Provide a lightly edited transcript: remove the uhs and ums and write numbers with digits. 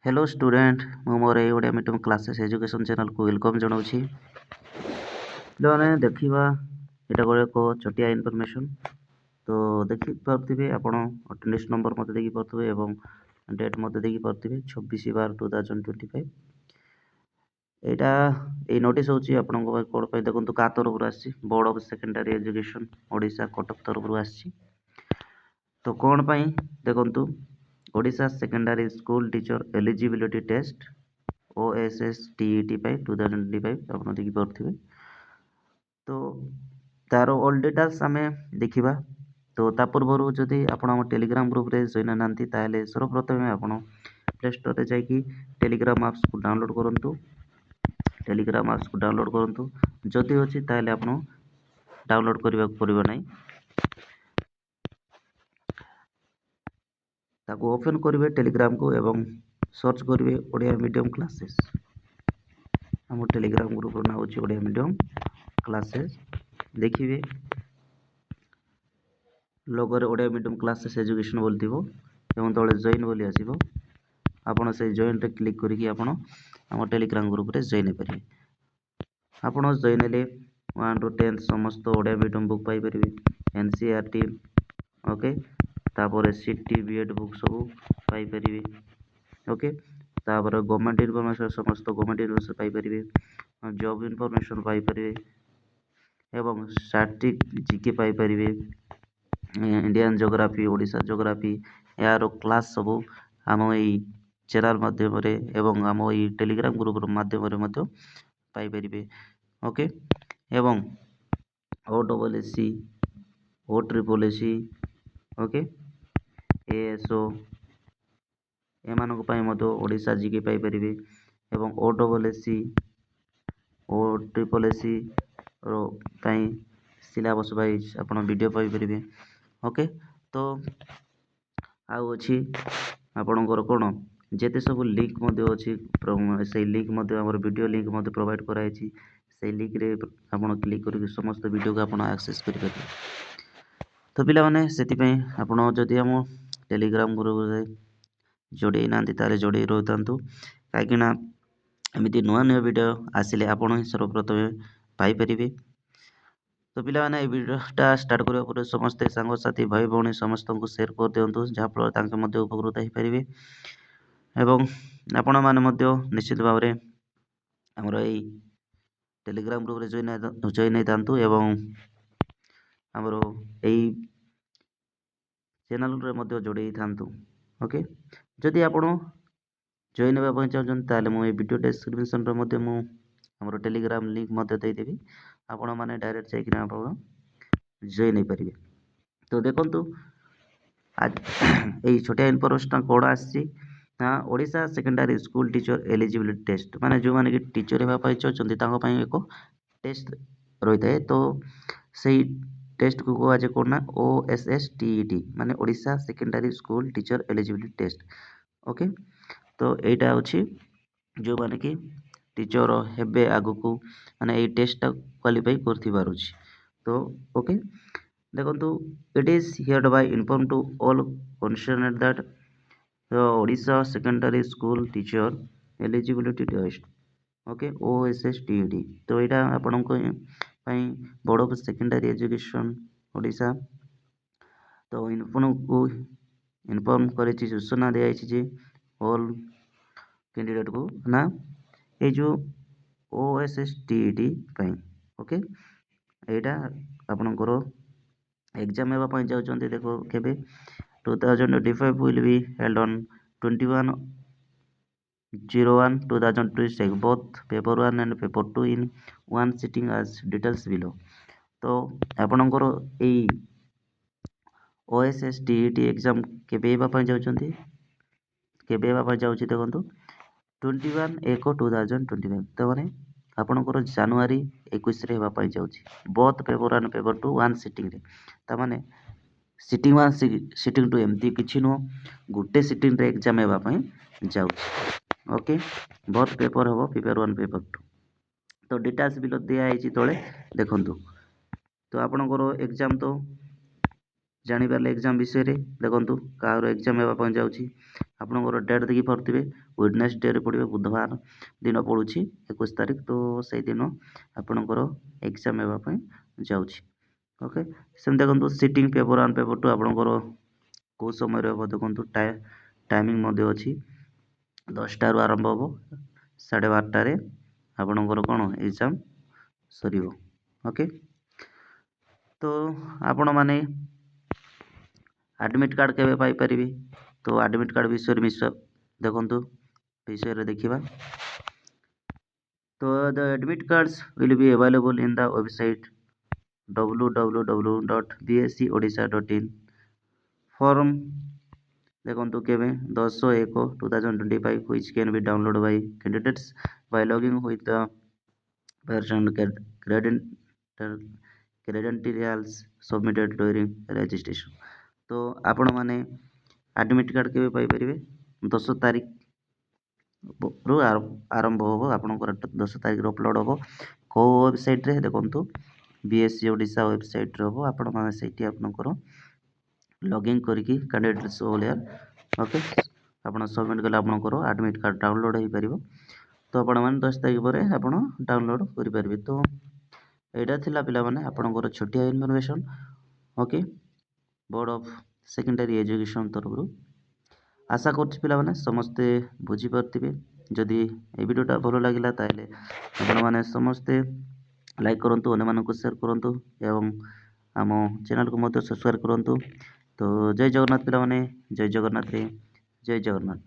Hello student मु मोर ए Odia medium classes education channel को वेलकम जनाऊँगी। पे देखा यहाँ गोटे एक छोटिया इनफॉरमेशन तो देखी पारे आपण अटेंडेंस नंबर मत देखी पारे और डेट मत देखी पारे 26/12/2025 यहाँ नोटिस होची आपको कौन पे देखो क्या तरफ आसी board of secondary education Odisha Cuttack तरफ आसी तो कौन पाई देखु Odisha secondary school teacher eligibility test OSSTET 2025 आप देखी पारे तो तार ऑल डिटेल्स आम देखा तो ता पूर्व जदि आप टेलीग्राम ग्रुप रे जॉइन ना ताले सर्वप्रथम आप प्ले स्टोर रे जाकि टेलीग्राम एप्स को डाउनलोड करूँ। टेलीग्राम एप्स को डाउनलोड करूँ जदि अच्छी ताले आप डाउनलोड करने को पड़ो ना ताको ओपन करेंगे टेलीग्राम को एवं सर्च करेंगे ओडिया मीडियम क्लासेस आम टेलीग्राम ग्रुप ना हूँ ओडिया मीडियम क्लासेस देखिए लोगोरे ओडिया मीडियम क्लासेस एजुकेशन बोली एवं तले जॉइन बोली आसो आपड़ से जॉइन रे क्लिक करके आम टेलीग्राम ग्रुप रे जॉइन करेंगे। आपड़ जॉइन हेले 1 to 10 समस्त ओडिया मीडियम बुक पाइपर NCERT ओके तापर CT BEd बुक सब पाइपर ओके तापर गवर्नमेंट इनफॉरमेशन समस्त गवर्नमेंट इनफॉरमेशन पाइपर जॉब इनफॉरमेशन पाइपर एवं स्टैटिक जीके पाइपर इंडियन जोग्राफी ओडिशा जोग्राफी यार क्लास सब आम यही चैनल माध्यम एवं आम यही टेलीग्राम ग्रुप माध्यम पाइपर ओके एवं OSSC OSSC ओके ASO एम ओडिशा जीके पाइपर एवं OSSC OSSC सिलेबस वाइज आप वीडियो पाइपर ओके तो आउ अच्छी आपणकर कौन जिते सब लिंक अच्छी से लिंक आम वीडियो लिंक प्रोवाइड कराई से लिंक रे आप क्लिक कर समस्त वीडियो को आप एक्सेस करेंगे। तो पिला माने से आपड़ जदि आम टेलीग्राम ग्रुप रे जोड़े ना ताले जोड़े रही था कहीं एमती नुआ नुआ वीडियो आसिले आपण ही सर्वप्रथमे पाइपर। तो पिला माने वीडियोटा स्टार्ट करने पर समस्ते सांगसाथी भाई भौणी समस्त को शेयर कर दिंतु जहाँफल उपकृत हो पारे एवं आपण मैंने निश्चित भाव में आमर यही टेलीग्राम ग्रुप जॉइन होता एवं आमर यही चैनल रे जोड़े था ओके जदि आप जॉइन होगा चाहते मुझे वीडियो डिस्क्रिप्शन आमर टेलीग्राम लिंक देदेवी आपण मैंने डायरेक्ट जाकि आप जॉइन हो पारे। तो देखो आज यही छोटिया इनफॉरमेशन कौन आसी Odisha secondary school teacher eligibility test माने जो माने कि टीचर होगा चाहते एक टेस्ट रही है तो सही टेस्ट को कहुए कौन ना OSSTET माने Odisha secondary school teacher eligibility test okay तो यहाँ अच्छी जो माने कि टीचर हेबे आगु को माने ये टेस्ट क्वालिफाई कर तो ओके देखो it is heard by inform to all concerned that Odisha secondary school teacher eligibility test okay OSSTET तो यहाँ आपण board of secondary education Odisha तो इन्फॉर्म कर सूचना दी ऑल कैंडिडेट को ना ये जो OSSTET ओके यहाँ आपणकर एग्जाम होगापाई चाहते देखो केबे 2025 will be held on 21/01/2026 both paper 1 and paper 2 in one sitting as details below। तो आपणकर यही OSSTET एग्जाम केबे होगापाई चाहते केबे होगापाई चाहूँ देखो 21/1/2025 तो मैंने आपणकर जनवरी 21 होगापाई चाहूँगी both paper 1 paper 2 one sitting ताने सिटिंग 1 सिटिंग 2 एमती किसी नुह गोटे सिटिंग रे एग्जाम होगापाई जाऊँ ओके बोथ पेपर हम पेपर 1 पेपर 2 तो डिटेल्स भी दिखाई तले देखु तो आपणकर एग्जाम तो जापारे एग्जाम विषय देखु क्या एग्जाम होगापाई जाऊँगी ଆପଣଙ୍କର ଡେଟ୍ ଦେଖି ପାରୁଥିବେ ୱେଡ଼ନେସଡ଼େରେ ପଡ଼ିବ, ବୁଧବାର ଦିନ ପଡ଼ୁଛି 21 ତାରିଖ। ତ ସେଇଦିନ ଆପଣଙ୍କର ଏକ୍ଜାମ୍ ହେବା ପାଇଁ ଯାଉଛି। ଓକେ, ସେମିତି ଦେଖନ୍ତୁ ସିଟିଂ ପେପର୍ 1 ପେପର୍ 2 ଆପଣଙ୍କର କେଉଁ ସମୟରେ ହେବ ଦେଖନ୍ତୁ, ଟାଇମିଂ ମଧ୍ୟ ଅଛି। 10ଟାରୁ ଆରମ୍ଭ ହେବ, 12:30ରେ ଆପଣଙ୍କର କ'ଣ ଏକ୍ଜାମ୍ ସରିବ। ଓକେ, ତ ଆପଣମାନେ ଆଡ଼ମିଟ୍ କାର୍ଡ଼ କେବେ ପାଇପାରିବେ? ତ ଆଡ଼ମିଟ୍ କାର୍ଡ଼ ବିଷୟରେ ଦେଖନ୍ତୁ ବିଷୟରେ ଦେଖିବା। ତ the admit cards will be available in the website www.bschodisha.in। Form ଦେଖନ୍ତୁ କେବେ 10/1/2025 which can be downloaded by candidates by logging with the version credentials submitted during registration। ତ ଆପଣମାନେ ଆଡ଼ମିଟ୍ କାର୍ଡ଼ କେବେ ପାଇପାରିବେ? 10 ତାରିଖରୁ ଆରମ୍ଭ ହେବ, ଆପଣଙ୍କର 10 ତାରିଖରେ ଅପଲୋଡ଼ ହେବ। କେଉଁ ୱେବସାଇଟ୍ରେ ଦେଖନ୍ତୁ, BSc ଓଡ଼ିଶା ୱେବସାଇଟ୍ରେ ହେବ। ଆପଣମାନେ ସେଇଠି ଆପଣଙ୍କର ଲଗ୍ଇନ୍ କରିକି କ୍ୟାଣ୍ଡିଡେଟ୍ସ ଭଳିଆ ଓକେ ଆପଣ ସବମିଟ୍ କଲେ ଆପଣଙ୍କର ଆଡ଼ମିଟ୍ କାର୍ଡ଼ ଡାଉନଲୋଡ଼ ହୋଇପାରିବ। ତ ଆପଣମାନେ 10 ତାରିଖ ପରେ ଆପଣ ଡାଉନଲୋଡ଼ କରିପାରିବେ। ତ ଏଇଟା ଥିଲା ପିଲାମାନେ ଆପଣଙ୍କର ଛୋଟିଆ information. Okay, board of secondary education ତରଫରୁ। ଆଶା କରୁଛି ପିଲାମାନେ ସମସ୍ତେ ବୁଝିପାରୁଥିବେ। ଯଦି ଏ ଭିଡ଼ିଓଟା ଭଲ ଲାଗିଲା ତାହେଲେ ଆପଣମାନେ ସମସ୍ତେ ଲାଇକ୍ କରନ୍ତୁ, ଅନ୍ୟମାନଙ୍କୁ ସେୟାର କରନ୍ତୁ ଏବଂ ଆମ ଚ୍ୟାନେଲକୁ ମଧ୍ୟ ସବସ୍କ୍ରାଇବ୍ କରନ୍ତୁ। ତ ଜୟ ଜଗନ୍ନାଥ ପିଲାମାନେ, ଜୟ ଜଗନ୍ନାଥ।